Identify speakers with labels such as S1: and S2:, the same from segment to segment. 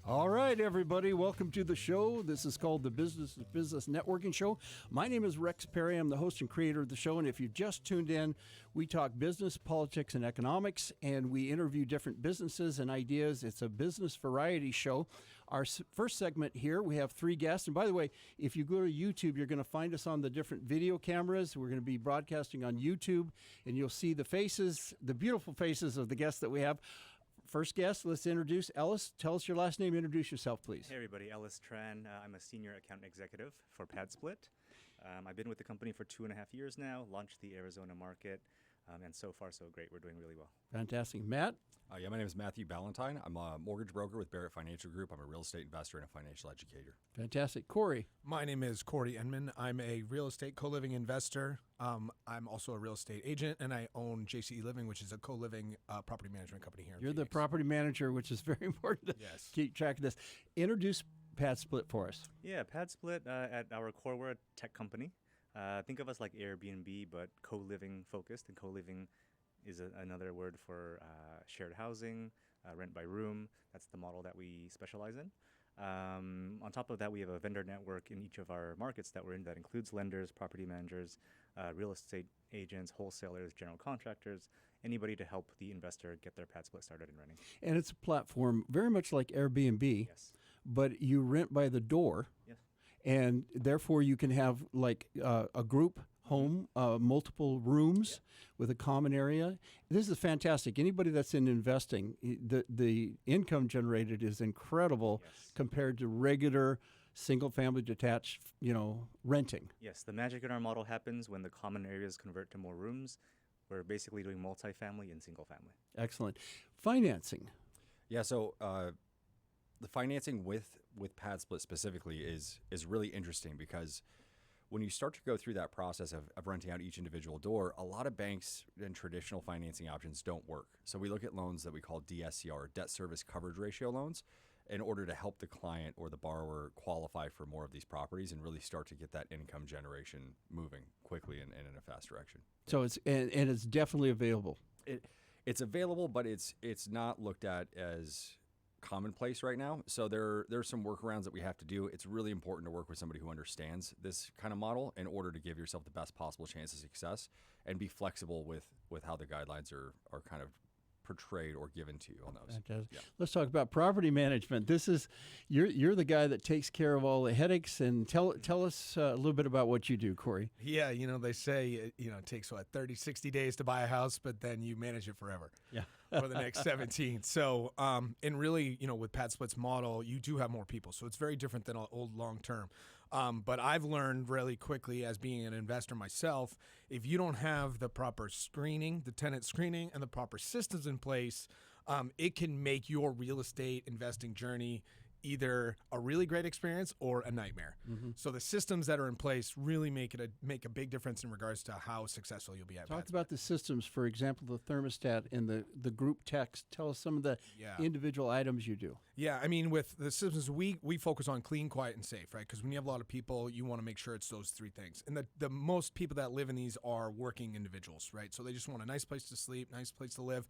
S1: All right, everybody, welcome to the show. This is called the Business to Business Networking Show. My name is Rex Perry. I'm the host and creator of the show, and if you've just tuned in, we talk business, politics, and economics, and we interview different businesses and ideas. It's a business variety show. Our first segment here, we have 3 guests, and by the way, if you go to YouTube, you're going to find us on the different video cameras. We're going to be broadcasting on YouTube, and you'll see the faces, the beautiful faces of the guests that we have. First guest, let's introduce Ellis. Tell us your last name. Introduce yourself, please.
S2: Hey, everybody. Ellis Tran. I'm a senior account executive for PadSplit. I've been with the company for 2.5 years now, launched the Arizona market, and so far, so great. We're doing really well.
S1: Fantastic. Matt?
S3: My name is Matthew Ballantyne. I'm a mortgage broker with Barrett Financial Group. I'm a real estate investor and a financial educator.
S1: Fantastic. Corey?
S4: My name is Corey Enman. I'm a real estate co-living investor. I'm also a real estate agent, and I own JCE Living, which is a co-living property management company here in
S1: You're
S4: Phoenix.
S1: the property manager, which is very important to keep track of this. Introduce PadSplit for us.
S2: Yeah, PadSplit, at our core, we're a tech company. Think of us like Airbnb, but co-living focused, and co-living is another word for shared housing, rent by room. That's the model that we specialize in. On top of that, we have a vendor network in each of our markets that we're in that includes lenders, property managers, real estate agents, wholesalers, general contractors, anybody to help the investor get their PadSplit started and running.
S1: And it's a platform very much like Airbnb,
S2: Yes.
S1: but you rent by the door.
S2: Yes.
S1: And therefore, you can have like a group home, multiple rooms with a common area. This is fantastic. Anybody that's in investing, the income generated is incredible compared to regular single-family detached, renting.
S2: Yes, the magic in our model happens when the common areas convert to more rooms. We're basically doing multifamily and single family.
S1: Excellent. Financing.
S3: Yeah, so the financing with PadSplit specifically is really interesting because when you start to go through that process of renting out each individual door, a lot of banks and traditional financing options don't work. So we look at loans that we call DSCR, debt service coverage ratio loans, in order to help the client or the borrower qualify for more of these properties and really start to get that income generation moving quickly and in a fast direction.
S1: So it's and it's definitely available.
S3: It's available, but it's not looked at as commonplace right now. So there's some workarounds that we have to do. It's really important to work with somebody who understands this kind of model in order to give yourself the best possible chance of success and be flexible with how the guidelines are kind of portrayed or given to you on those.
S1: Yeah. Let's talk about property management. This is you're the guy that takes care of all the headaches. And tell us a little bit about what you do, Corey.
S4: Yeah, they say it takes 30, 60 days to buy a house, but then you manage it forever.
S1: Yeah.
S4: For the next 17. So, and really, with PadSplit's model, you do have more people. So it's very different than old long term. But I've learned really quickly as being an investor myself, if you don't have the proper screening, the tenant screening, and the proper systems in place, it can make your real estate investing journey either a really great experience or a nightmare. Mm-hmm. So the systems that are in place really make a big difference in regards to how successful you'll be at
S1: Talk
S4: PadSplit.
S1: about the systems, for example, the thermostat and the group text. Tell us some of the individual items you do.
S4: Yeah, with the systems, we focus on clean, quiet, and safe, right? Because when you have a lot of people, you want to make sure it's those 3 things. And the most people that live in these are working individuals, right? So they just want a nice place to sleep, nice place to live.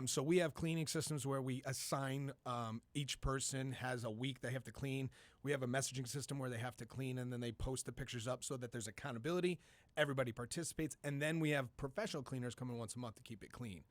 S4: So we have cleaning systems where we assign each person has a week they have to clean. We have a messaging system where they have to clean, and then they post the pictures up so that there's accountability. Everybody participates, and then we have professional cleaners coming once a month to keep it clean.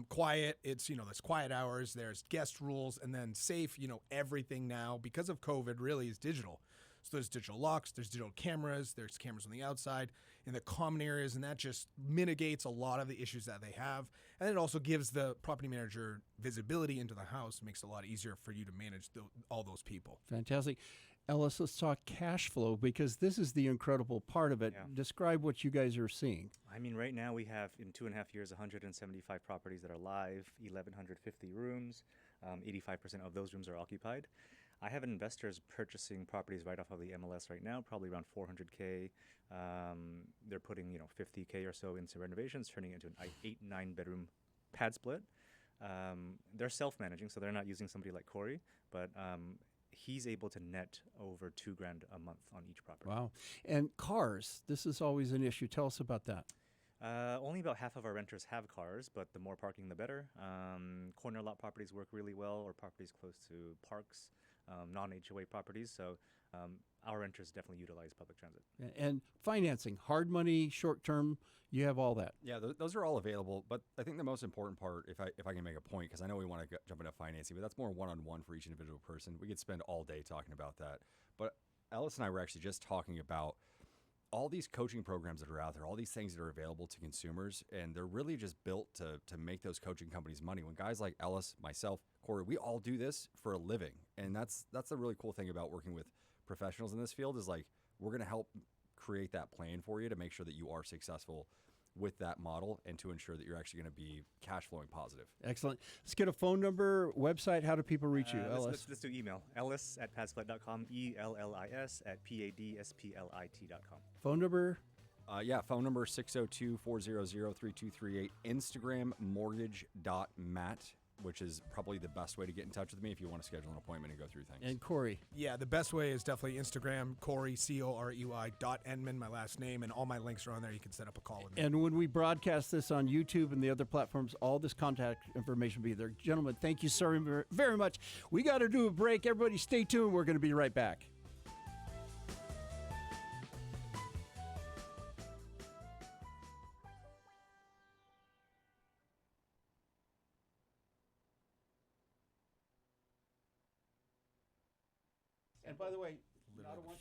S4: Quiet, it's there's quiet hours, there's guest rules, and then safe. Everything now because of COVID really is digital. So there's digital locks, there's digital cameras, there's cameras on the outside in the common areas, and that just mitigates a lot of the issues that they have. And it also gives the property manager visibility into the house, makes it a lot easier for you to manage all those people.
S1: Fantastic. Ellis, let's talk cash flow because this is the incredible part of it.
S2: Yeah.
S1: Describe what you guys are seeing.
S2: Right now we have, in 2.5 years, 175 properties that are live, 1,150 rooms. 85% of those rooms are occupied. I have investors purchasing properties right off of the MLS right now, probably around $400K. They're putting, $50K or so into renovations, turning it into an 8-9 bedroom PadSplit. They're self-managing, so they're not using somebody like Corey, but he's able to net over $2,000 a month on each property.
S1: Wow. And cars, this is always an issue. Tell us about that.
S2: Only about half of our renters have cars, but the more parking, the better. Corner lot properties work really well, or properties close to parks. non-HOA properties. So our renters definitely utilize public transit.
S1: And financing, hard money, short term, you have all that.
S3: Yeah, those are all available. But I think the most important part, if I can make a point, because I know we want to jump into financing, but that's more one-on-one for each individual person. We could spend all day talking about that. But Ellis and I were actually just talking about all these coaching programs that are out there, all these things that are available to consumers, and they're really just built to make those coaching companies money. When guys like Ellis, myself, Corey, we all do this for a living, and that's the really cool thing about working with professionals in this field is like we're going to help create that plan for you to make sure that you are successful with that model and to ensure that you're actually going to be cash flowing positive.
S1: Excellent. Let's get a phone number, website. How do people reach you, Ellis?
S2: Let's do email. Ellis@padsplit.com, ELLIS@PADSPLIT.com.
S1: Phone number?
S3: Phone number 602-400-3238. Instagram mortgage.mat, which is probably the best way to get in touch with me if you want to schedule an appointment and go through things.
S1: And Corey?
S4: Yeah, the best way is definitely Instagram, Corey, COREY.Enman, my last name, and all my links are on there. You can set up a call with me.
S1: And when we broadcast this on YouTube and the other platforms, all this contact information will be there. Gentlemen, thank you so very much. We got to do a break. Everybody stay tuned. We're going to be right back. And by the way, not a one-shot